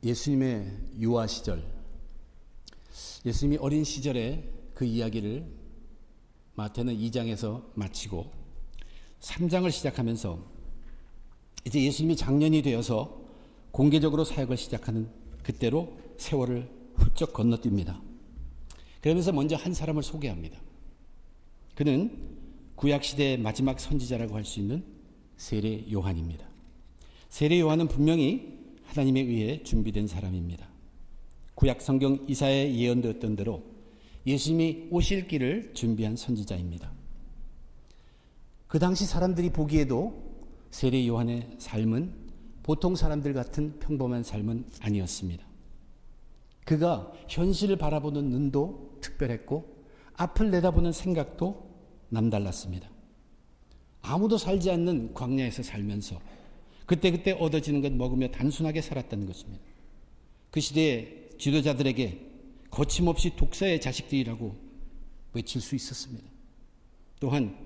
예수님의 유아 시절, 예수님이 어린 시절의 그 이야기를 마태는 2장에서 마치고 3장을 시작하면서 이제 예수님이 장년이 되어서 공개적으로 사역을 시작하는 그때로 세월을 훌쩍 건너뜁니다. 그러면서 먼저 한 사람을 소개합니다. 그는 구약시대의 마지막 선지자라고 할 수 있는 세례 요한입니다. 세례 요한은 분명히 하나님에 의해 준비된 사람입니다. 구약 성경 이사야에 예언되었던 대로 예수님이 오실 길을 준비한 선지자입니다. 그 당시 사람들이 보기에도 세례 요한의 삶은 보통 사람들 같은 평범한 삶은 아니었습니다. 그가 현실을 바라보는 눈도 특별했고 앞을 내다보는 생각도 남달랐습니다. 아무도 살지 않는 광야에서 살면서 그때그때 얻어지는 것 먹으며 단순하게 살았다는 것입니다. 그 시대의 지도자들에게 거침없이 독사의 자식들이라고 외칠 수 있었습니다. 또한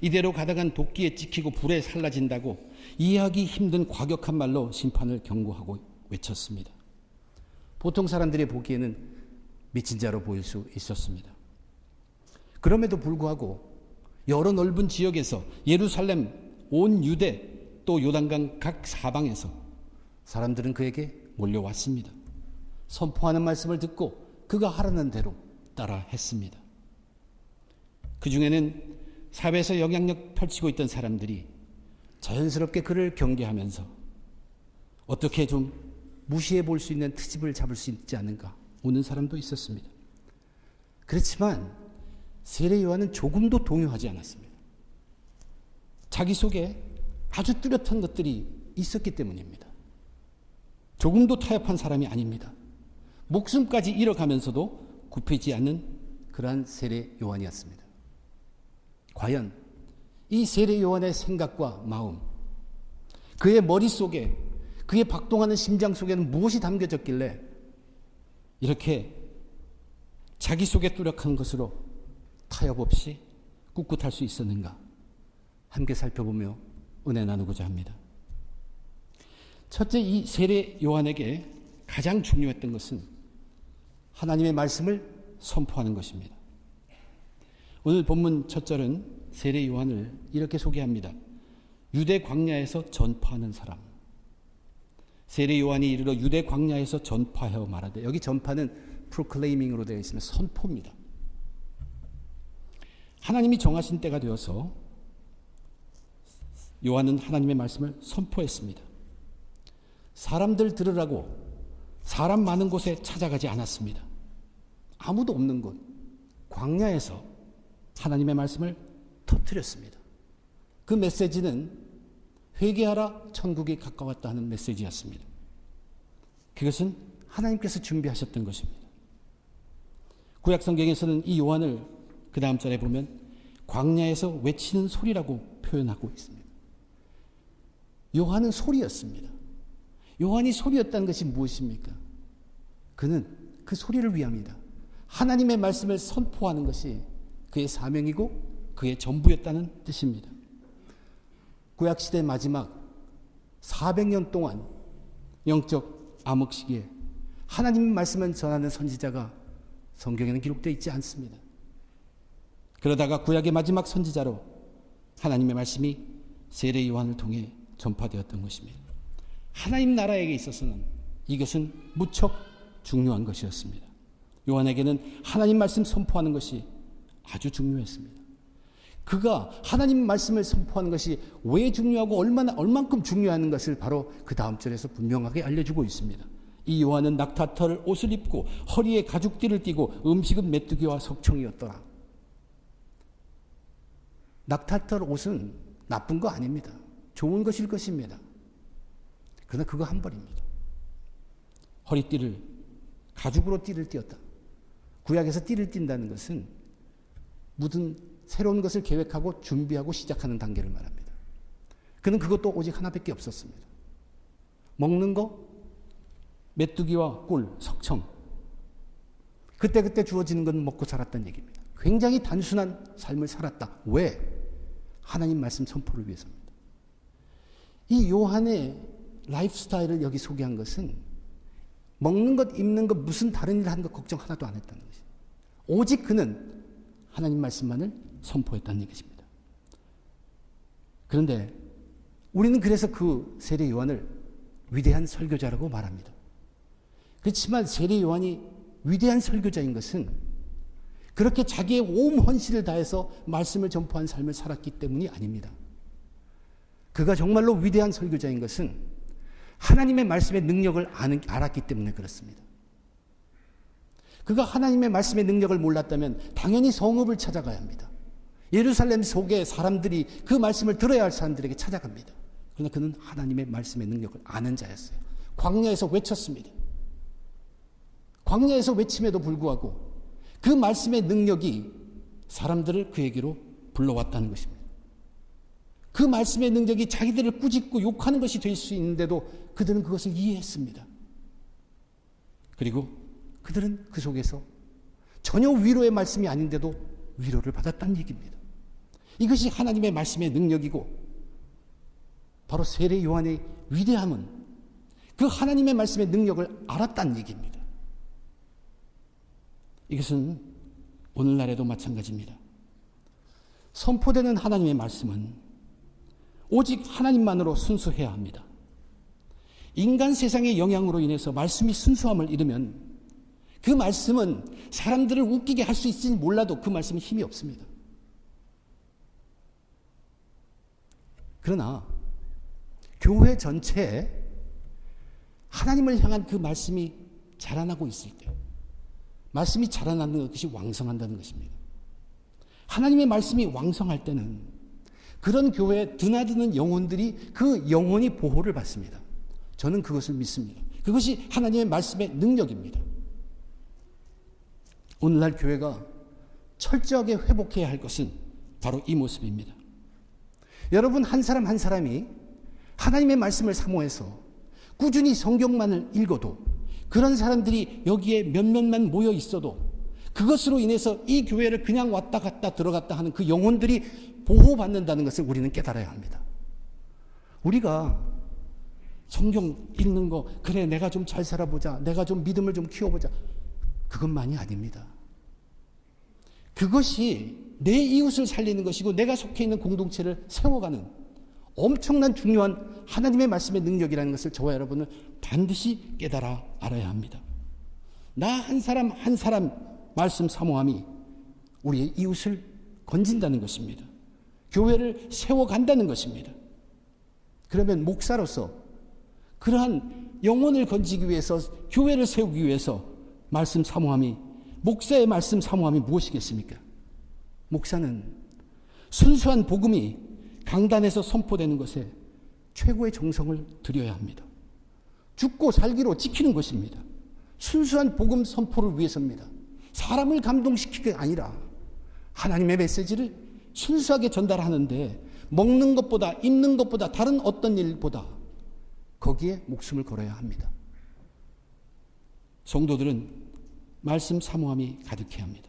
이대로 가다간 도끼에 찍히고 불에 살라진다고 이해하기 힘든 과격한 말로 심판을 경고하고 외쳤습니다. 보통 사람들이 보기에는 미친 자로 보일 수 있었습니다. 그럼에도 불구하고 여러 넓은 지역에서 예루살렘, 온 유대, 또 요단강 각 사방에서 사람들은 그에게 몰려왔습니다. 선포하는 말씀을 듣고 그가 하라는 대로 따라 했습니다. 그 중에는 사회에서 영향력 펼치고 있던 사람들이 자연스럽게 그를 경계하면서 어떻게 좀 무시해 볼 수 있는 트집을 잡을 수 있지 않은가 오는 사람도 있었습니다. 그렇지만 세례 요한은 조금도 동요하지 않았습니다. 자기 속에 아주 뚜렷한 것들이 있었기 때문입니다. 조금도 타협한 사람이 아닙니다. 목숨까지 잃어가면서도 굽히지 않는 그러한 세례 요한이었습니다. 과연 이 세례 요한의 생각과 마음, 그의 머릿속에, 그의 박동하는 심장 속에는 무엇이 담겨졌길래 이렇게 자기 속에 뚜렷한 것으로 타협 없이 꿋꿋할 수 있었는가? 함께 살펴보며 은혜 나누고자 합니다. 첫째, 이 세례 요한에게 가장 중요했던 것은 하나님의 말씀을 선포하는 것입니다. 오늘 본문 첫 절은 세례 요한을 이렇게 소개합니다. 유대 광야에서 전파하는 사람. 세례 요한이 이르러 유대 광야에서 전파하여 말하되, 여기 전파는 proclaiming으로 되어 있으면 선포입니다. 하나님이 정하신 때가 되어서 요한은 하나님의 말씀을 선포했습니다. 사람들 들으라고 사람 많은 곳에 찾아가지 않았습니다. 아무도 없는 곳, 광야에서 하나님의 말씀을 터뜨렸습니다. 그 메시지는 회개하라, 천국이 가까웠다 하는 메시지였습니다. 그것은 하나님께서 준비하셨던 것입니다. 구약 성경에서는 이 요한을 그 다음 절에 보면 광야에서 외치는 소리라고 표현하고 있습니다. 요한은 소리였습니다. 요한이 소리였다는 것이 무엇입니까? 그는 그 소리를 위함이다. 하나님의 말씀을 선포하는 것이 그의 사명이고 그의 전부였다는 뜻입니다. 구약시대 마지막 400년 동안 영적 암흑 시기에 하나님의 말씀을 전하는 선지자가 성경에는 기록되어 있지 않습니다. 그러다가 구약의 마지막 선지자로 하나님의 말씀이 세례 요한을 통해 전파되었던 것입니다. 하나님 나라에게 있어서는 이것은 무척 중요한 것이었습니다. 요한에게는 하나님 말씀 선포하는 것이 아주 중요했습니다. 그가 하나님 말씀을 선포하는 것이 왜 중요하고 얼만큼 중요한 것을 바로 그 다음 절에서 분명하게 알려주고 있습니다. 이 요한은 낙타털 옷을 입고 허리에 가죽띠를 띠고 음식은 메뚜기와 석청이었더라. 낙타털 옷은 나쁜 거 아닙니다. 좋은 것일 것입니다. 그러나 그거 한 벌입니다. 허리띠를, 가죽으로 띠를 띠었다. 구약에서 띠를 띈다는 것은 무슨 새로운 것을 계획하고 준비하고 시작하는 단계를 말합니다. 그는 그것도 오직 하나밖에 없었습니다. 먹는 거, 메뚜기와 꿀, 석청. 그때그때 주어지는 건 먹고 살았다는 얘기입니다. 굉장히 단순한 삶을 살았다. 왜? 하나님 말씀 선포를 위해서입니다. 이 요한의 라이프 스타일을 여기 소개한 것은 먹는 것, 입는 것, 무슨 다른 일 하는 것 걱정 하나도 안 했다는 것입니다. 오직 그는 하나님 말씀만을 선포했다는 것입니다. 그런데 우리는 그래서 그 세례 요한을 위대한 설교자라고 말합니다. 그렇지만 세례 요한이 위대한 설교자인 것은 그렇게 자기의 온 헌신을 다해서 말씀을 전포한 삶을 살았기 때문이 아닙니다. 그가 정말로 위대한 설교자인 것은 하나님의 말씀의 능력을 알았기 때문에 그렇습니다. 그가 하나님의 말씀의 능력을 몰랐다면 당연히 성읍을 찾아가야 합니다. 예루살렘 속에 사람들이 그 말씀을 들어야 할 사람들에게 찾아갑니다. 그러나 그는 하나님의 말씀의 능력을 아는 자였어요. 광야에서 외쳤습니다. 광야에서 외침에도 불구하고 그 말씀의 능력이 사람들을 그에게로 불러왔다는 것입니다. 그 말씀의 능력이 자기들을 꾸짖고 욕하는 것이 될 수 있는데도 그들은 그것을 이해했습니다. 그리고 그들은 그 속에서 전혀 위로의 말씀이 아닌데도 위로를 받았다는 얘기입니다. 이것이 하나님의 말씀의 능력이고 바로 세례 요한의 위대함은 그 하나님의 말씀의 능력을 알았다는 얘기입니다. 이것은 오늘날에도 마찬가지입니다. 선포되는 하나님의 말씀은 오직 하나님만으로 순수해야 합니다. 인간 세상의 영향으로 인해서 말씀이 순수함을 잃으면 그 말씀은 사람들을 웃기게 할 수 있을지 몰라도 그 말씀은 힘이 없습니다. 그러나 교회 전체에 하나님을 향한 그 말씀이 자라나고 있을 때, 말씀이 자라나는 것이 왕성한다는 것입니다. 하나님의 말씀이 왕성할 때는 그런 교회에 드나드는 영혼들이 그 영혼이 보호를 받습니다. 저는 그것을 믿습니다. 그것이 하나님의 말씀의 능력입니다. 오늘날 교회가 철저하게 회복해야 할 것은 바로 이 모습입니다. 여러분 한 사람 한 사람이 하나님의 말씀을 사모해서 꾸준히 성경만을 읽어도 그런 사람들이 여기에 몇몇만 모여 있어도 그것으로 인해서 이 교회를 그냥 왔다 갔다 들어갔다 하는 그 영혼들이 보호받는다는 것을 우리는 깨달아야 합니다. 우리가 성경 읽는 거, 그래 내가 좀 잘 살아보자, 내가 좀 믿음을 좀 키워보자, 그것만이 아닙니다. 그것이 내 이웃을 살리는 것이고 내가 속해 있는 공동체를 세워가는 엄청난 중요한 하나님의 말씀의 능력이라는 것을 저와 여러분은 반드시 깨달아 알아야 합니다. 나 한 사람 한 사람 말씀 사모함이 우리의 이웃을 건진다는 것입니다. 교회를 세워간다는 것입니다. 그러면 목사로서 그러한 영혼을 건지기 위해서, 교회를 세우기 위해서 말씀 사모함이, 목사의 말씀 사모함이 무엇이겠습니까? 목사는 순수한 복음이 강단에서 선포되는 것에 최고의 정성을 들여야 합니다. 죽고 살기로 지키는 것입니다. 순수한 복음 선포를 위해서입니다. 사람을 감동시키는 게 아니라 하나님의 메시지를 순수하게 전달하는데 먹는 것보다, 입는 것보다, 다른 어떤 일보다 거기에 목숨을 걸어야 합니다. 성도들은 말씀 사모함이 가득해야 합니다.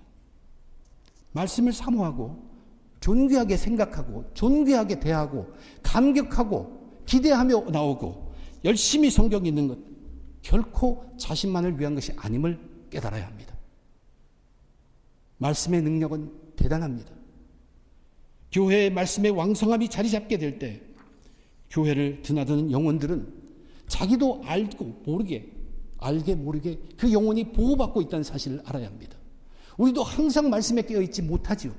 말씀을 사모하고 존귀하게 생각하고 존귀하게 대하고 감격하고 기대하며 나오고 열심히 성경 읽는 것, 결코 자신만을 위한 것이 아님을 깨달아야 합니다. 말씀의 능력은 대단합니다. 교회의 말씀의 왕성함이 자리 잡게 될 때 교회를 드나드는 영혼들은 자기도 알고 모르게, 알게 모르게 그 영혼이 보호받고 있다는 사실을 알아야 합니다. 우리도 항상 말씀에 깨어있지 못하지요.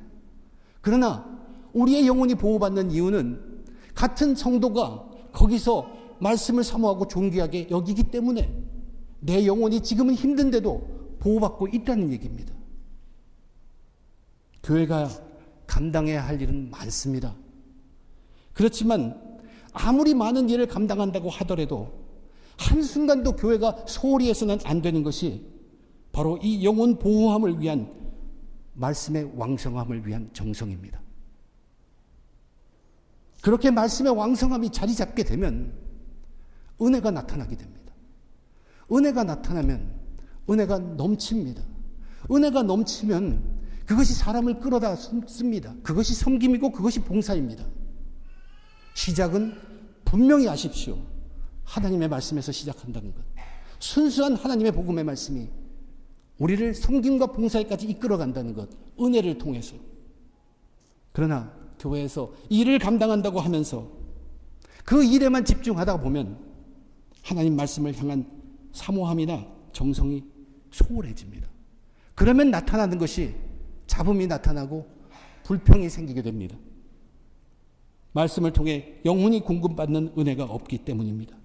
그러나 우리의 영혼이 보호받는 이유는 같은 성도가 거기서 말씀을 사모하고 존귀하게 여기기 때문에 내 영혼이 지금은 힘든데도 보호받고 있다는 얘기입니다. 교회가 감당해야 할 일은 많습니다. 그렇지만 아무리 많은 일을 감당한다고 하더라도 한순간도 교회가 소홀히 해서는 안 되는 것이 바로 이 영혼 보호함을 위한 말씀의 왕성함을 위한 정성입니다. 그렇게 말씀의 왕성함이 자리 잡게 되면 은혜가 나타나게 됩니다. 은혜가 나타나면 은혜가 넘칩니다. 은혜가 넘치면 그것이 사람을 끌어다 씁니다. 그것이 섬김이고 그것이 봉사입니다. 시작은 분명히 아십시오. 하나님의 말씀에서 시작한다는 것. 순수한 하나님의 복음의 말씀이 우리를 섬김과 봉사에까지 이끌어간다는 것, 은혜를 통해서. 그러나 교회에서 일을 감당한다고 하면서 그 일에만 집중하다 보면 하나님 말씀을 향한 사모함이나 정성이 소홀해집니다. 그러면 나타나는 것이 잡음이 나타나고 불평이 생기게 됩니다. 말씀을 통해 영혼이 공급받는 은혜가 없기 때문입니다.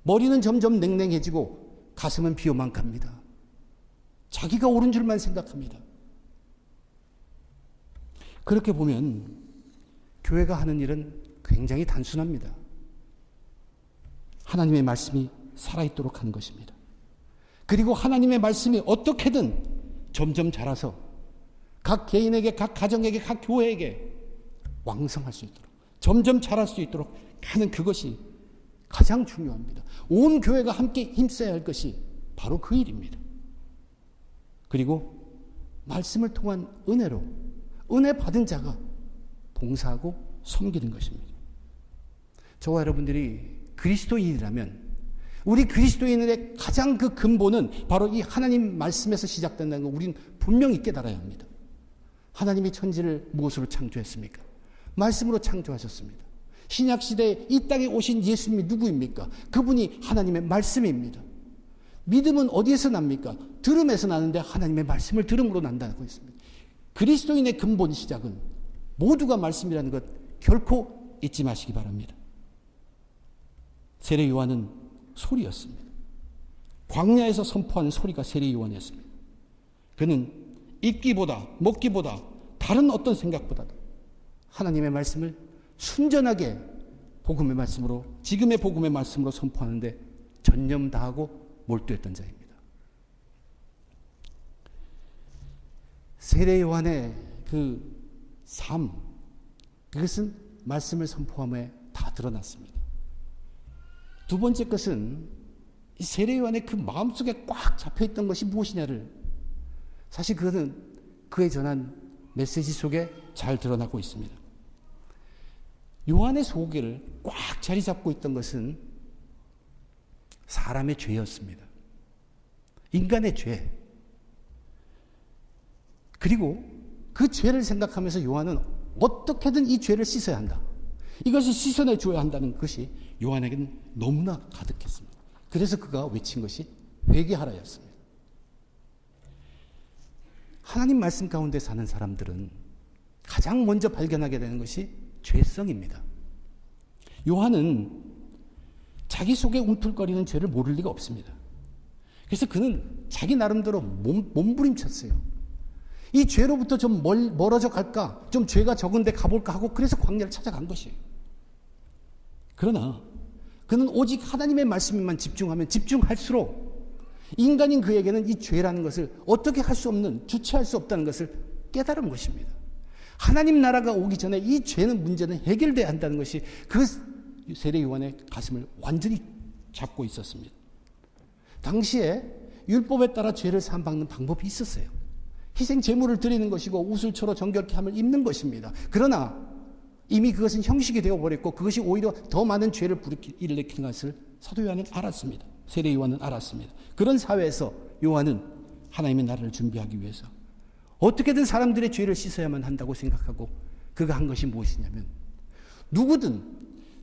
머리는 점점 냉랭해지고 가슴은 비어만 갑니다. 자기가 옳은 줄만 생각합니다. 그렇게 보면 교회가 하는 일은 굉장히 단순합니다. 하나님의 말씀이 살아있도록 하는 것입니다. 그리고 하나님의 말씀이 어떻게든 점점 자라서 각 개인에게, 각 가정에게, 각 교회에게 왕성할 수 있도록, 점점 자랄 수 있도록 하는 그것이 가장 중요합니다. 온 교회가 함께 힘써야 할 것이 바로 그 일입니다. 그리고 말씀을 통한 은혜로 은혜 받은 자가 봉사하고 섬기는 것입니다. 저와 여러분들이 그리스도인이라면 우리 그리스도인의 가장 그 근본은 바로 이 하나님 말씀에서 시작된다는 걸 우리는 분명히 깨달아야 합니다. 하나님이 천지를 무엇으로 창조했습니까? 말씀으로 창조하셨습니다. 신약시대에 이 땅에 오신 예수님이 누구입니까? 그분이 하나님의 말씀입니다. 믿음은 어디에서 납니까? 들음에서 나는데 하나님의 말씀을 들음으로 난다고 했습니다. 그리스도인의 근본 시작은 모두가 말씀이라는 것 결코 잊지 마시기 바랍니다. 세례 요한은 소리였습니다. 광야에서 선포하는 소리가 세례 요한이었습니다. 그는 읽기보다 먹기보다 다른 어떤 생각보다도 하나님의 말씀을 순전하게 복음의 말씀으로, 지금의 복음의 말씀으로 선포하는데 전념 다하고 몰두했던 자입니다. 세례 요한의 그 삶, 그것은 말씀을 선포함에 다 드러났습니다. 두 번째 것은 이 세례 요한의 그 마음속에 꽉 잡혀있던 것이 무엇이냐를, 사실 그것은 그에 전한 메시지 속에 잘 드러나고 있습니다. 요한의 속에를 꽉 자리 잡고 있던 것은 사람의 죄였습니다. 인간의 죄. 그리고 그 죄를 생각하면서 요한은 어떻게든 이 죄를 씻어야 한다. 이것을 씻어내 줘야 한다는 것이 요한에게는 너무나 가득했습니다. 그래서 그가 외친 것이 회개하라였습니다. 하나님 말씀 가운데 사는 사람들은 가장 먼저 발견하게 되는 것이 죄성입니다. 요한은 자기 속에 움틀거리는 죄를 모를 리가 없습니다. 그래서 그는 자기 나름대로 몸부림쳤어요. 이 죄로부터 좀 멀어져 갈까, 좀 죄가 적은데 가볼까 하고 그래서 광야를 찾아간 것이에요. 그러나 그는 오직 하나님의 말씀에만 집중하면 집중할수록 인간인 그에게는 이 죄라는 것을 어떻게 할 수 없는, 주체할 수 없다는 것을 깨달은 것입니다. 하나님 나라가 오기 전에 이 죄는, 문제는 해결돼야 한다는 것이 그 세례 요한의 가슴을 완전히 잡고 있었습니다. 당시에 율법에 따라 죄를 사함받는 방법이 있었어요. 희생 제물을 드리는 것이고 우슬초로 정결케 함을 입는 것입니다. 그러나 이미 그것은 형식이 되어버렸고 그것이 오히려 더 많은 죄를 일으키는 것을 사도 요한은 알았습니다. 세례 요한은 알았습니다. 그런 사회에서 요한은 하나님의 나라를 준비하기 위해서 어떻게든 사람들의 죄를 씻어야만 한다고 생각하고 그가 한 것이 무엇이냐면, 누구든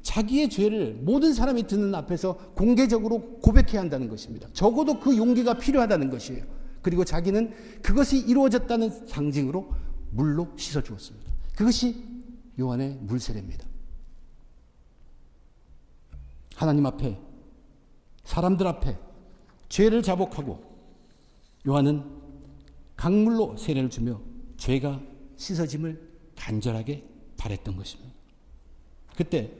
자기의 죄를 모든 사람이 듣는 앞에서 공개적으로 고백해야 한다는 것입니다. 적어도 그 용기가 필요하다는 것이에요. 그리고 자기는 그것이 이루어졌다는 상징으로 물로 씻어주었습니다. 그것이 요한의 물세례입니다. 하나님 앞에, 사람들 앞에 죄를 자복하고 요한은 강물로 세례를 주며 죄가 씻어짐을 간절하게 바랬던 것입니다. 그때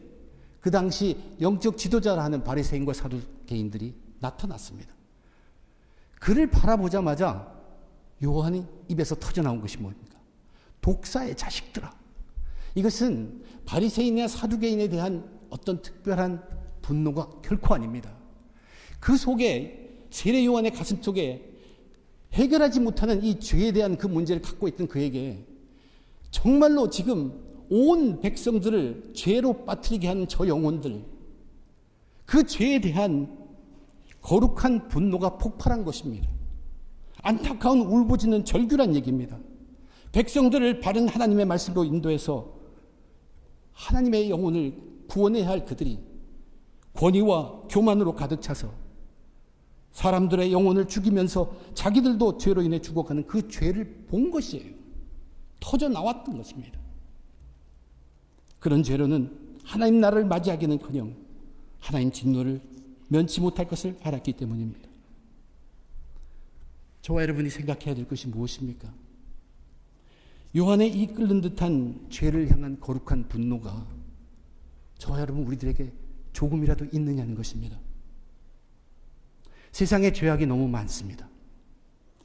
그 당시 영적 지도자라 하는 바리새인과 사두개인들이 나타났습니다. 그를 바라보자마자 요한이 입에서 터져나온 것이 뭡니까? 독사의 자식들아. 이것은 바리새인이나 사두개인에 대한 어떤 특별한 분노가 결코 아닙니다. 그 속에, 세례 요한의 가슴 속에 해결하지 못하는 이 죄에 대한 그 문제를 갖고 있던 그에게 정말로 지금 온 백성들을 죄로 빠뜨리게 하는 저 영혼들, 그 죄에 대한 거룩한 분노가 폭발한 것입니다. 안타까운 울부짖는 절규란 얘기입니다. 백성들을 바른 하나님의 말씀으로 인도해서 하나님의 영혼을 구원해야 할 그들이 권위와 교만으로 가득 차서 사람들의 영혼을 죽이면서 자기들도 죄로 인해 죽어가는 그 죄를 본 것이에요. 터져 나왔던 것입니다. 그런 죄로는 하나님 나라를 맞이하기는커녕 하나님 진노를 면치 못할 것을 알았기 때문입니다. 저와 여러분이 생각해야 될 것이 무엇입니까? 요한의 이 끓는 듯한 죄를 향한 거룩한 분노가 저와 여러분 우리들에게 조금이라도 있느냐는 것입니다. 세상에 죄악이 너무 많습니다.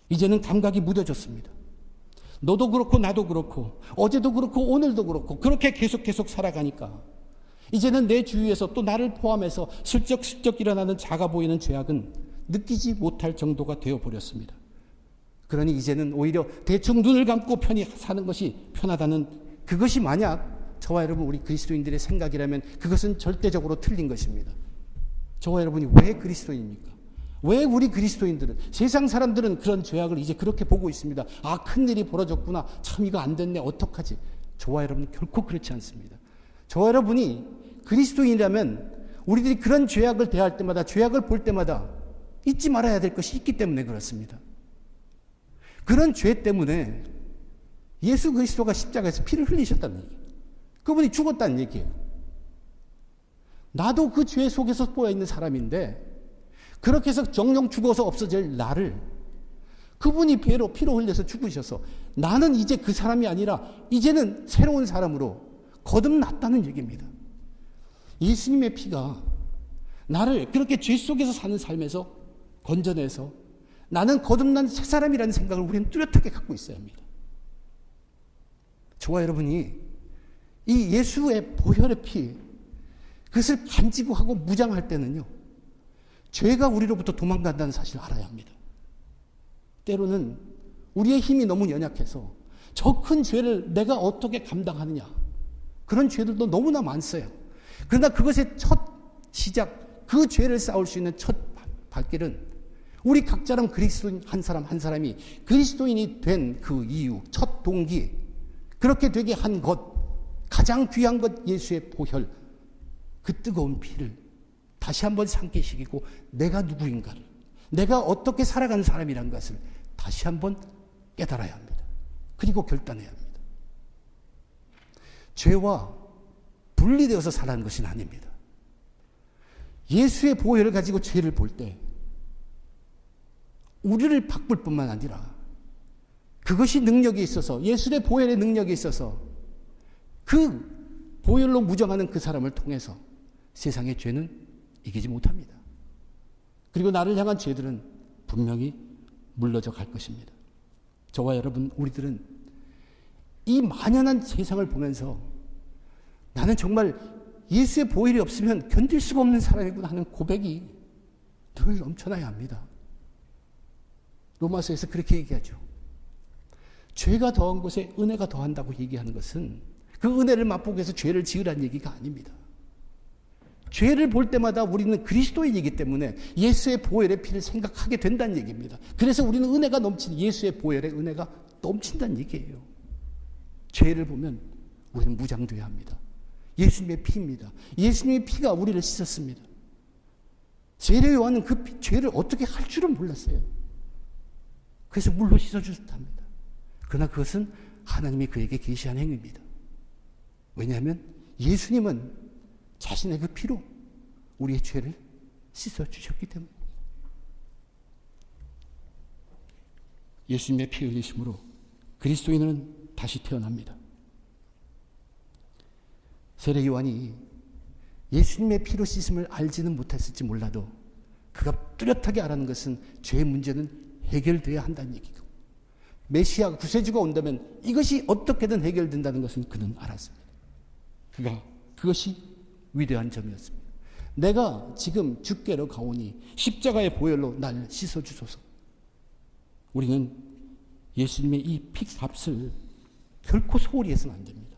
이제는 감각이 무뎌졌습니다. 너도 그렇고 나도 그렇고 어제도 그렇고 오늘도 그렇고 그렇게 계속 살아가니까 이제는 내 주위에서 또 나를 포함해서 슬쩍슬쩍 일어나는 작아 보이는 죄악은 느끼지 못할 정도가 되어버렸습니다. 그러니 이제는 오히려 대충 눈을 감고 편히 사는 것이 편하다는 그것이 만약 저와 여러분 우리 그리스도인들의 생각이라면 그것은 절대적으로 틀린 것입니다. 저와 여러분이 왜 그리스도인입니까? 왜 우리 그리스도인들은, 세상 사람들은 그런 죄악을 이제 그렇게 보고 있습니다. 아, 큰일이 벌어졌구나. 참 이거 안 됐네. 어떡하지? 저와 여러분은 결코 그렇지 않습니다. 저와 여러분이 그리스도인이라면 우리들이 그런 죄악을 대할 때마다, 죄악을 볼 때마다 잊지 말아야 될 것이 있기 때문에 그렇습니다. 그런 죄 때문에 예수 그리스도가 십자가에서 피를 흘리셨다는 얘기예요. 그분이 죽었다는 얘기예요. 나도 그 죄 속에서 꼬여 있는 사람인데 그렇게 해서 정령 죽어서 없어질 나를 그분이 피로 흘려서 죽으셔서 나는 이제 그 사람이 아니라 이제는 새로운 사람으로 거듭났다는 얘기입니다. 예수님의 피가 나를 그렇게 죄 속에서 사는 삶에서 건져내서 나는 거듭난 새 사람이라는 생각을 우리는 뚜렷하게 갖고 있어야 합니다. 저와 여러분이 이 예수의 보혈의 피, 그것을 간지고 하고 무장할 때는요, 죄가 우리로부터 도망간다는 사실을 알아야 합니다. 때로는 우리의 힘이 너무 연약해서 저 큰 죄를 내가 어떻게 감당하느냐, 그런 죄들도 너무나 많어요. 그러나 그것의 첫 시작, 그 죄를 싸울 수 있는 첫 발길은 우리 각자는 그리스도인 한 사람 한 사람이 그리스도인이 된 그 이유, 첫 동기, 그렇게 되게 한 것, 가장 귀한 것 예수의 보혈, 그 뜨거운 피를 다시 한번 상기시키고 내가 누구인가를, 내가 어떻게 살아가는 사람이라는 것을 다시 한번 깨달아야 합니다. 그리고 결단해야 합니다. 죄와 분리되어서 살아가는 것은 아닙니다. 예수의 보혈을 가지고 죄를 볼 때 우리를 바꿀 뿐만 아니라 그것이 능력이 있어서, 예수의 보혈의 능력이 있어서 그 보혈로 무정하는 그 사람을 통해서 세상의 죄는 이기지 못합니다. 그리고 나를 향한 죄들은 분명히 물러져 갈 것입니다. 저와 여러분, 우리들은 이 만연한 세상을 보면서 나는 정말 예수의 보혈이 없으면 견딜 수가 없는 사람이구나 하는 고백이 늘 넘쳐나야 합니다. 로마서에서 그렇게 얘기하죠. 죄가 더한 곳에 은혜가 더한다고 얘기하는 것은 그 은혜를 맛보기 위해서 죄를 지으라는 얘기가 아닙니다. 죄를 볼 때마다 우리는 그리스도인이기 때문에 예수의 보혈의 피를 생각하게 된다는 얘기입니다. 그래서 우리는 은혜가 넘치는, 예수의 보혈의 은혜가 넘친다는 얘기예요. 죄를 보면 우리는 무장돼야 합니다. 예수님의 피입니다. 예수님의 피가 우리를 씻었습니다. 세례 요한은 그 죄를 어떻게 할 줄은 몰랐어요. 그래서 물로 씻어주셨답니다. 그러나 그것은 하나님이 그에게 계시한 행위입니다. 왜냐하면 예수님은 자신의 그 피로 우리의 죄를 씻어주셨기 때문에. 예수님의 피 흘리심으로 그리스도인은 다시 태어납니다. 세례 요한이 예수님의 피로 씻음을 알지는 못했을지 몰라도 그가 뚜렷하게 알았는 것은 죄의 문제는 해결돼야 한다는 얘기고, 메시아 구세주가 온다면 이것이 어떻게든 해결된다는 것은 그는 알았습니다. 그것이 위대한 점이었습니다. 내가 지금 주께로 가오니 십자가의 보혈로 날 씻어주소서. 우리는 예수님의 이 피값을 결코 소홀히 해서는 안 됩니다.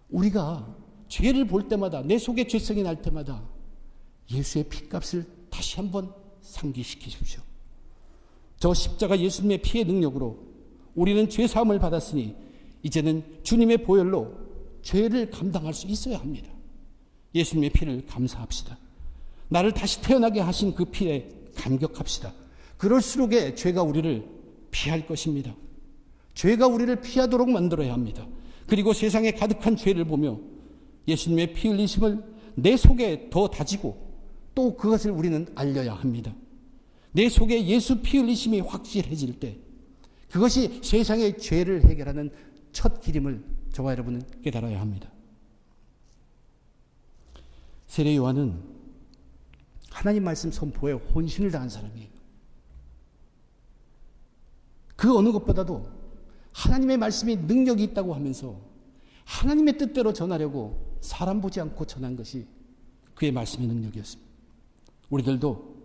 우리가 죄를 볼 때마다, 내 속에 죄성이 날 때마다 예수의 피값을 다시 한번 상기시키십시오. 저 십자가 예수님의 피의 능력으로 우리는 죄사함을 받았으니 이제는 주님의 보혈로 죄를 감당할 수 있어야 합니다. 예수님의 피를 감사합시다. 나를 다시 태어나게 하신 그 피에 감격합시다. 그럴수록에 죄가 우리를 피할 것입니다. 죄가 우리를 피하도록 만들어야 합니다. 그리고 세상에 가득한 죄를 보며 예수님의 피 흘리심을 내 속에 더 다지고 또 그것을 우리는 알려야 합니다. 내 속에 예수 피 흘리심이 확실해질 때 그것이 세상의 죄를 해결하는 첫 길임을 저와 여러분은 깨달아야 합니다. 세례 요한은 하나님 말씀 선포에 혼신을 다한 사람이에요. 그 어느 것보다도 하나님의 말씀이 능력이 있다고 하면서 하나님의 뜻대로 전하려고 사람 보지 않고 전한 것이 그의 말씀의 능력이었습니다. 우리들도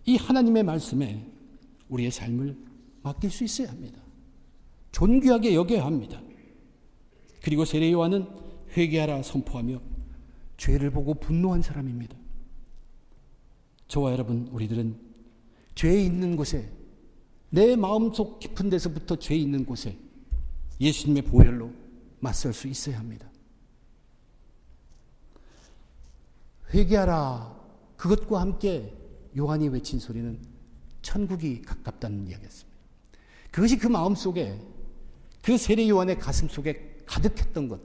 이 하나님의 말씀에 우리의 삶을 맡길 수 있어야 합니다. 존귀하게 여겨야 합니다. 그리고 세례 요한은 회개하라 선포하며 죄를 보고 분노한 사람입니다. 저와 여러분, 우리들은 죄 있는 곳에, 내 마음속 깊은 데서부터 죄 있는 곳에 예수님의 보혈로 맞설 수 있어야 합니다. 회개하라, 그것과 함께 요한이 외친 소리는 천국이 가깝다는 이야기였습니다. 그것이 그 마음속에, 그 세례 요한의 가슴 속에 가득했던 것,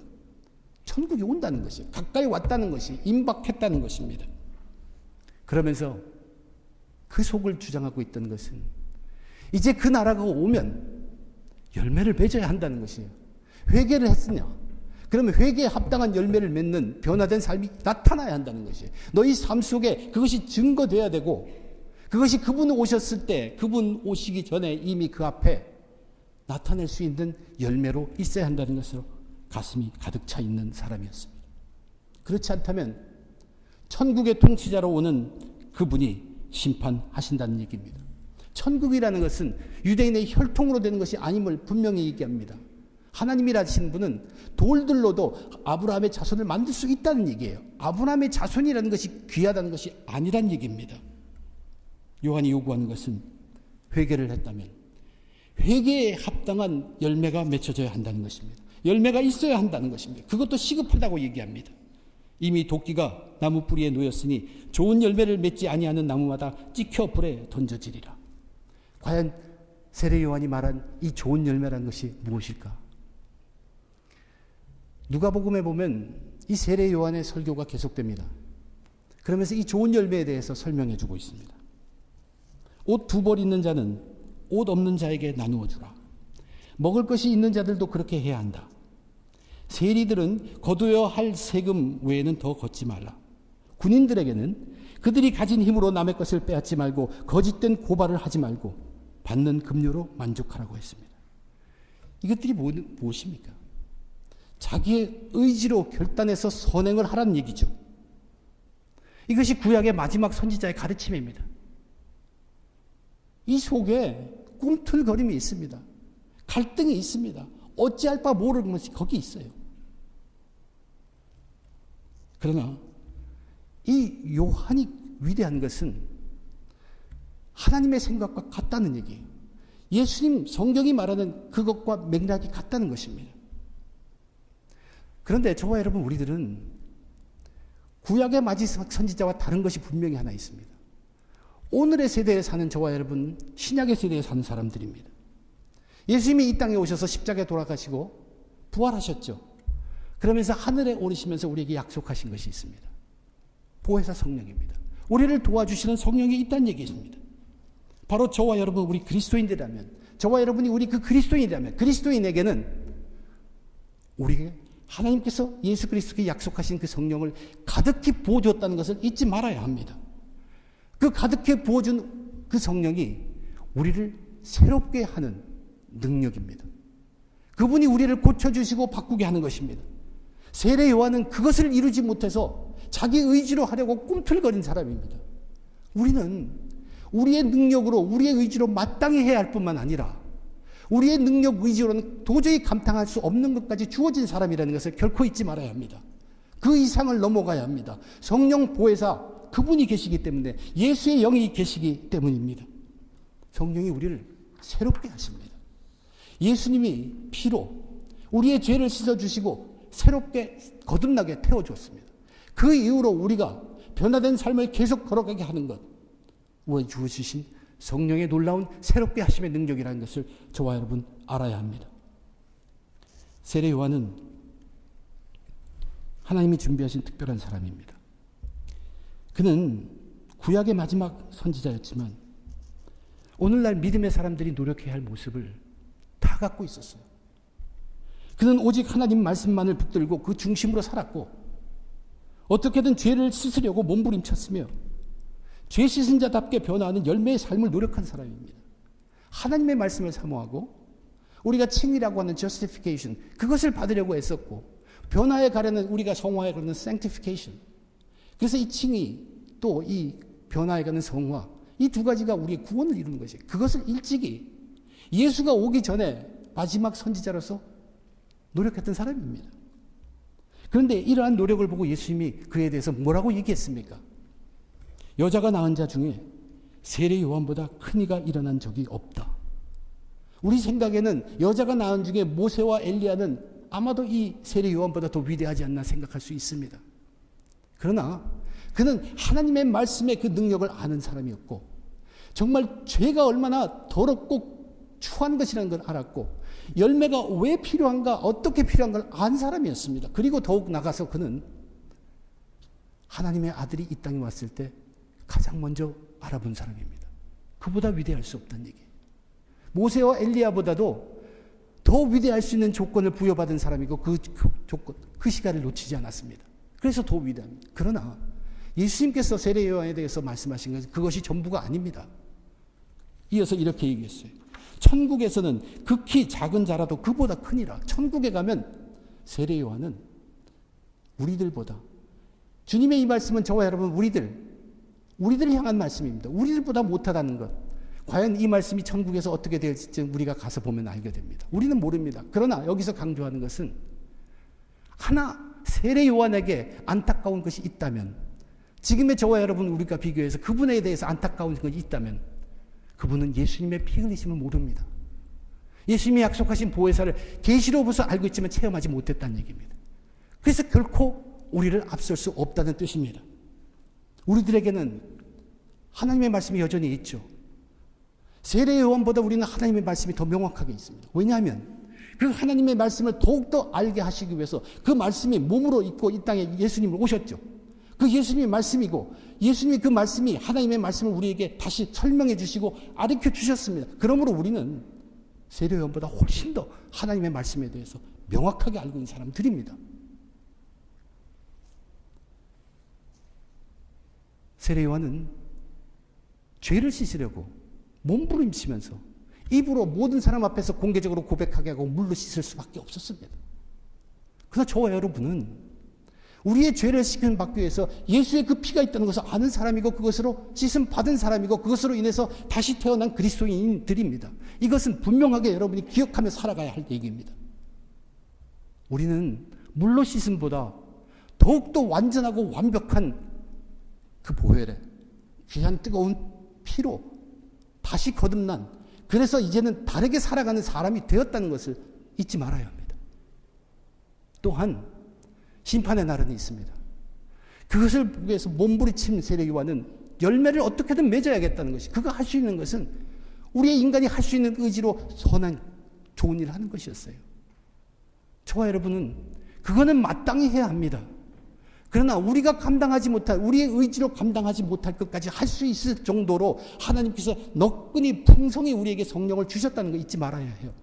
천국이 온다는 것이, 가까이 왔다는 것이, 임박했다는 것입니다. 그러면서 그 속을 주장하고 있던 것은 이제 그 나라가 오면 열매를 맺어야 한다는 것이에요. 회개를 했으냐? 그러면 회개에 합당한 열매를 맺는 변화된 삶이 나타나야 한다는 것이에요. 너희 삶 속에 그것이 증거돼야 되고, 그것이 그분 오셨을 때, 그분 오시기 전에 이미 그 앞에 나타낼 수 있는 열매로 있어야 한다는 것으로 가슴이 가득 차 있는 사람이었습니다. 그렇지 않다면 천국의 통치자로 오는 그분이 심판하신다는 얘기입니다. 천국이라는 것은 유대인의 혈통으로 되는 것이 아님을 분명히 얘기합니다. 하나님이라신 분은 돌들로도 아브라함의 자손을 만들 수 있다는 얘기예요. 아브라함의 자손이라는 것이 귀하다는 것이 아니란 얘기입니다. 요한이 요구하는 것은 회개를 했다면 회개에 합당한 열매가 맺혀져야 한다는 것입니다. 열매가 있어야 한다는 것입니다. 그것도 시급하다고 얘기합니다. 이미 도끼가 나무 뿌리에 놓였으니 좋은 열매를 맺지 아니하는 나무마다 찍혀 불에 던져지리라. 과연 세례 요한이 말한 이 좋은 열매라는 것이 무엇일까? 누가복음에 보면 이 세례 요한의 설교가 계속됩니다. 그러면서 이 좋은 열매에 대해서 설명해 주고 있습니다. 옷 2벌 있는 자는 옷 없는 자에게 나누어 주라. 먹을 것이 있는 자들도 그렇게 해야 한다. 세리들은 거두어야 할 세금 외에는 더 걷지 말라. 군인들에게는 그들이 가진 힘으로 남의 것을 빼앗지 말고 거짓된 고발을 하지 말고 받는 급료로 만족하라고 했습니다. 이것들이 무엇입니까? 자기의 의지로 결단해서 선행을 하라는 얘기죠. 이것이 구약의 마지막 선지자의 가르침입니다. 이 속에 꿈틀거림이 있습니다. 갈등이 있습니다. 어찌할 바 모르는 것이 거기 있어요. 그러나 이 요한이 위대한 것은 하나님의 생각과 같다는 얘기예요. 예수님 성경이 말하는 그것과 맥락이 같다는 것입니다. 그런데 저와 여러분, 우리들은 구약의 마지막 선지자와 다른 것이 분명히 하나 있습니다. 오늘의 세대에 사는 저와 여러분, 신약의 세대에 사는 사람들입니다. 예수님이 이 땅에 오셔서 십자가에 돌아가시고 부활하셨죠. 그러면서 하늘에 오르시면서 우리에게 약속하신 것이 있습니다. 보혜사 성령입니다. 우리를 도와주시는 성령이 있다는 얘기입니다. 바로 저와 여러분, 우리 그리스도인들이라면, 저와 여러분이 우리 그 그리스도인이라면, 그리스도인에게는 우리에게 하나님께서 예수 그리스도께 약속하신 그 성령을 가득히 부어주었다는 것을 잊지 말아야 합니다. 그 가득히 부어준 그 성령이 우리를 새롭게 하는 능력입니다. 그분이 우리를 고쳐주시고 바꾸게 하는 것입니다. 세례 요한은 그것을 이루지 못해서 자기 의지로 하려고 꿈틀거린 사람입니다. 우리는 우리의 능력으로, 우리의 의지로 마땅히 해야 할 뿐만 아니라 우리의 능력, 의지로는 도저히 감당할 수 없는 것까지 주어진 사람이라는 것을 결코 잊지 말아야 합니다. 그 이상을 넘어가야 합니다. 성령 보혜사, 그분이 계시기 때문에, 예수의 영이 계시기 때문입니다. 성령이 우리를 새롭게 하십니다. 예수님이 피로 우리의 죄를 씻어주시고 새롭게 거듭나게 태워줬습니다. 그 이후로 우리가 변화된 삶을 계속 걸어가게 하는 것, 우리 주시신 성령의 놀라운 새롭게 하심의 능력이라는 것을 저와 여러분 알아야 합니다. 세례 요한은 하나님이 준비하신 특별한 사람입니다. 그는 구약의 마지막 선지자였지만 오늘날 믿음의 사람들이 노력해야 할 모습을 다 갖고 있었어요. 그는 오직 하나님 말씀만을 붙들고 그 중심으로 살았고, 어떻게든 죄를 씻으려고 몸부림쳤으며 죄 씻은 자답게 변화하는 열매의 삶을 노력한 사람입니다. 하나님의 말씀을 사모하고 우리가 칭의라고 하는 justification, 그것을 받으려고 애썼고, 변화에 가려는 우리가 성화에 가는 sanctification. 그래서 이 칭의 또 이 변화에 가는 성화, 이 두 가지가 우리의 구원을 이루는 것이에요. 그것을 일찍이 예수가 오기 전에 마지막 선지자로서 노력했던 사람입니다. 그런데 이러한 노력을 보고 예수님이 그에 대해서 뭐라고 얘기했습니까? 여자가 낳은 자 중에 세례 요한보다 큰 이가 일어난 적이 없다. 우리 생각에는 여자가 낳은 중에 모세와 엘리야는 아마도 이 세례 요한보다 더 위대하지 않나 생각할 수 있습니다. 그러나 그는 하나님의 말씀의 그 능력을 아는 사람이었고, 정말 죄가 얼마나 더럽고 추한 것이라는 걸 알았고, 열매가 왜 필요한가, 어떻게 필요한 걸 안 사람이었습니다. 그리고 더욱 나가서 그는 하나님의 아들이 이 땅에 왔을 때 가장 먼저 알아본 사람입니다. 그보다 위대할 수 없다는 얘기예요. 모세와 엘리야보다도 더 위대할 수 있는 조건을 부여받은 사람이고, 그 조건, 그 시간을 놓치지 않았습니다. 그래서 더 위대합니다. 그러나 예수님께서 세례 요한에 대해서 말씀하신 것은 그것이 전부가 아닙니다. 이어서 이렇게 얘기했어요. 천국에서는 극히 작은 자라도 그보다 크니라. 천국에 가면 세례 요한은 우리들보다, 주님의 이 말씀은 저와 여러분 우리들을 향한 말씀입니다. 우리들보다 못하다는 것. 과연 이 말씀이 천국에서 어떻게 될지 우리가 가서 보면 알게 됩니다. 우리는 모릅니다. 그러나 여기서 강조하는 것은 하나, 세례 요한에게 안타까운 것이 있다면, 지금의 저와 여러분 우리가 비교해서 그분에 대해서 안타까운 것이 있다면, 그분은 예수님의 피 흘리심을 모릅니다. 예수님이 약속하신 보혜사를 계시로부터 알고 있지만 체험하지 못했다는 얘기입니다. 그래서 결코 우리를 앞설 수 없다는 뜻입니다. 우리들에게는 하나님의 말씀이 여전히 있죠. 세례 요한보다 우리는 하나님의 말씀이 더 명확하게 있습니다. 왜냐하면 그 하나님의 말씀을 더욱더 알게 하시기 위해서 그 말씀이 몸으로 있고 이 땅에 예수님을 오셨죠. 그 예수님의 말씀이고, 예수님이 그 말씀이 하나님의 말씀을 우리에게 다시 설명해 주시고 가르쳐 주셨습니다. 그러므로 우리는 세례 요한보다 훨씬 더 하나님의 말씀에 대해서 명확하게 알고 있는 사람들입니다. 세례 요한은 죄를 씻으려고 몸부림치면서 입으로 모든 사람 앞에서 공개적으로 고백하게 하고 물로 씻을 수밖에 없었습니다. 그러나 저와 여러분은 우리의 죄를 씻음 받기 위해서 예수의 그 피가 있다는 것을 아는 사람이고, 그것으로 씻음 받은 사람이고, 그것으로 인해서 다시 태어난 그리스도인들입니다. 이것은 분명하게 여러분이 기억하며 살아가야 할 얘기입니다. 우리는 물로 씻음보다 더욱더 완전하고 완벽한 그 보혈에 귀한 뜨거운 피로 다시 거듭난, 그래서 이제는 다르게 살아가는 사람이 되었다는 것을 잊지 말아야 합니다. 또한 심판의 날은 있습니다. 그것을 위해서 몸부림친 세례 요한은 열매를 어떻게든 맺어야겠다는 것이, 그가 할 수 있는 것은 우리의 인간이 할 수 있는 의지로 선한 좋은 일을 하는 것이었어요. 저와 여러분은 그거는 마땅히 해야 합니다. 그러나 우리가 감당하지 못할, 우리의 의지로 감당하지 못할 것까지 할 수 있을 정도로 하나님께서 너끈히 풍성히 우리에게 성령을 주셨다는 거 잊지 말아야 해요.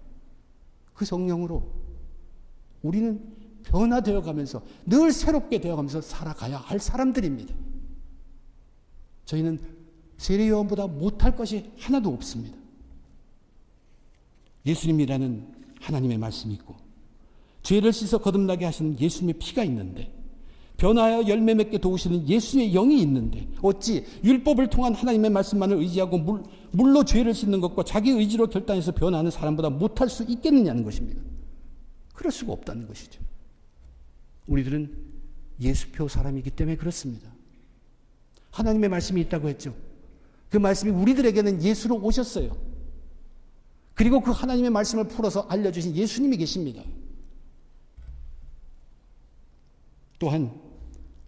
그 성령으로 우리는 변화되어 가면서 늘 새롭게 되어가면서 살아가야 할 사람들입니다. 저희는 세례 요한보다 못할 것이 하나도 없습니다. 예수님이라는 하나님의 말씀이 있고, 죄를 씻어 거듭나게 하시는 예수님의 피가 있는데, 변화하여 열매 맺게 도우시는 예수님의 영이 있는데, 어찌 율법을 통한 하나님의 말씀만을 의지하고 물로 죄를 씻는 것과 자기 의지로 결단해서 변화하는 사람보다 못할 수 있겠느냐는 것입니다. 그럴 수가 없다는 것이죠. 우리들은 예수표 사람이기 때문에 그렇습니다. 하나님의 말씀이 있다고 했죠. 그 말씀이 우리들에게는 예수로 오셨어요. 그리고 그 하나님의 말씀을 풀어서 알려주신 예수님이 계십니다. 또한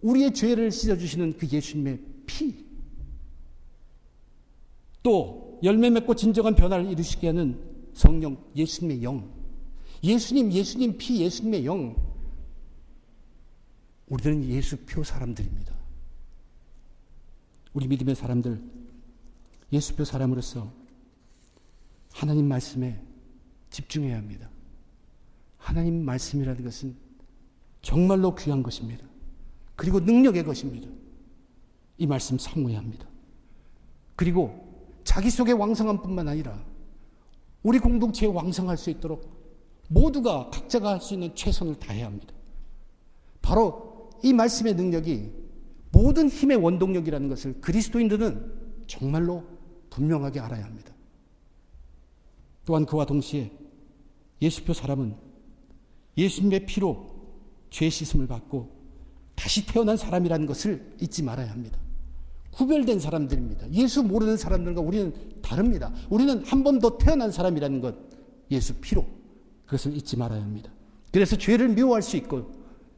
우리의 죄를 씻어주시는 그 예수님의 피, 또 열매 맺고 진정한 변화를 이루시게 하는 성령, 예수님의 영, 예수님 피, 예수님의 영. 우리들은 예수표 사람들입니다. 우리 믿음의 사람들, 예수표 사람으로서 하나님 말씀에 집중해야 합니다. 하나님 말씀이라는 것은 정말로 귀한 것입니다. 그리고 능력의 것입니다. 이 말씀 사모해야 합니다. 그리고 자기 속에 왕성한 뿐만 아니라 우리 공동체에 왕성할 수 있도록 모두가 각자가 할 수 있는 최선을 다해야 합니다. 바로 이 말씀의 능력이 모든 힘의 원동력이라는 것을 그리스도인들은 정말로 분명하게 알아야 합니다. 또한 그와 동시에 예수표 사람은 예수님의 피로 죄 씻음을 받고 다시 태어난 사람이라는 것을 잊지 말아야 합니다. 구별된 사람들입니다. 예수 모르는 사람들과 우리는 다릅니다. 우리는 한 번 더 태어난 사람이라는 것, 예수 피로, 그것을 잊지 말아야 합니다. 그래서 죄를 미워할 수 있고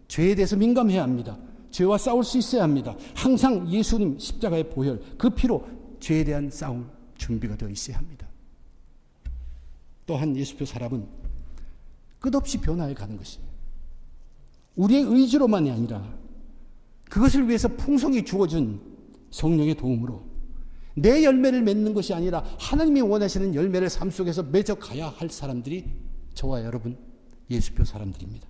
죄에 대해서 민감해야 합니다. 죄와 싸울 수 있어야 합니다. 항상 예수님 십자가의 보혈, 그 피로 죄에 대한 싸움 준비가 되어 있어야 합니다. 또한 예수표 사람은 끝없이 변화해 가는 것입니다. 우리의 의지로만이 아니라 그것을 위해서 풍성히 주어준 성령의 도움으로 내 열매를 맺는 것이 아니라 하나님이 원하시는 열매를 삶 속에서 맺어가야 할 사람들이 저와 여러분 예수표 사람들입니다.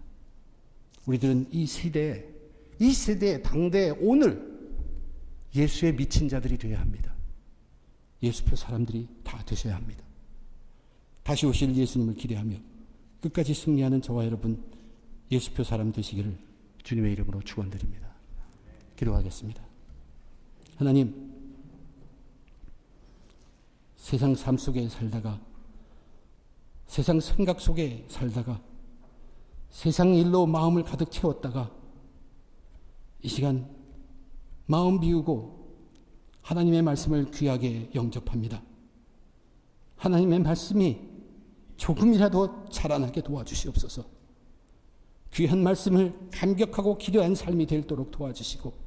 우리들은 이 시대에 당대에 오늘 예수에 미친 자들이 되어야 합니다. 예수표 사람들이 다 되셔야 합니다. 다시 오실 예수님을 기대하며 끝까지 승리하는 저와 여러분 예수표 사람 되시기를 주님의 이름으로 축원드립니다. 기도하겠습니다. 하나님, 세상 삶 속에 살다가, 세상 생각 속에 살다가, 세상 일로 마음을 가득 채웠다가 이 시간 마음 비우고 하나님의 말씀을 귀하게 영접합니다. 하나님의 말씀이 조금이라도 자라나게 도와주시옵소서. 귀한 말씀을 감격하고 기도한 삶이 되도록 도와주시고,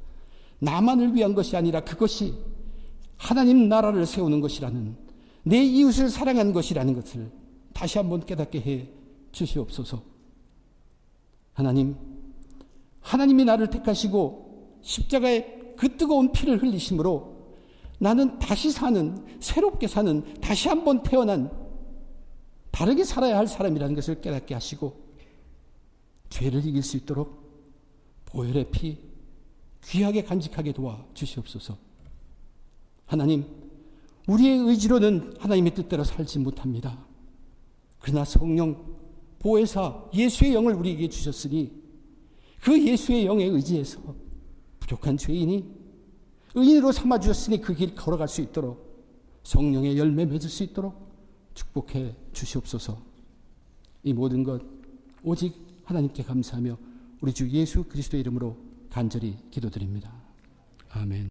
나만을 위한 것이 아니라 그것이 하나님 나라를 세우는 것이라는, 내 이웃을 사랑하는 것이라는 것을 다시 한번 깨닫게 해 주시옵소서. 하나님이 나를 택하시고 십자가에 그 뜨거운 피를 흘리심으로 나는 다시 사는, 새롭게 사는, 다시 한번 태어난 다르게 살아야 할 사람이라는 것을 깨닫게 하시고 죄를 이길 수 있도록 보혈의 피 귀하게 간직하게 도와 주시옵소서. 하나님, 우리의 의지로는 하나님의 뜻대로 살지 못합니다. 그러나 성령, 보혜사, 예수의 영을 우리에게 주셨으니 그 예수의 영에 의지해서 부족한 죄인이 의인으로 삼아주셨으니 그 길 걸어갈 수 있도록, 성령의 열매 맺을 수 있도록 축복해 주시옵소서. 이 모든 것 오직 하나님께 감사하며 우리 주 예수 그리스도의 이름으로 간절히 기도드립니다. 아멘.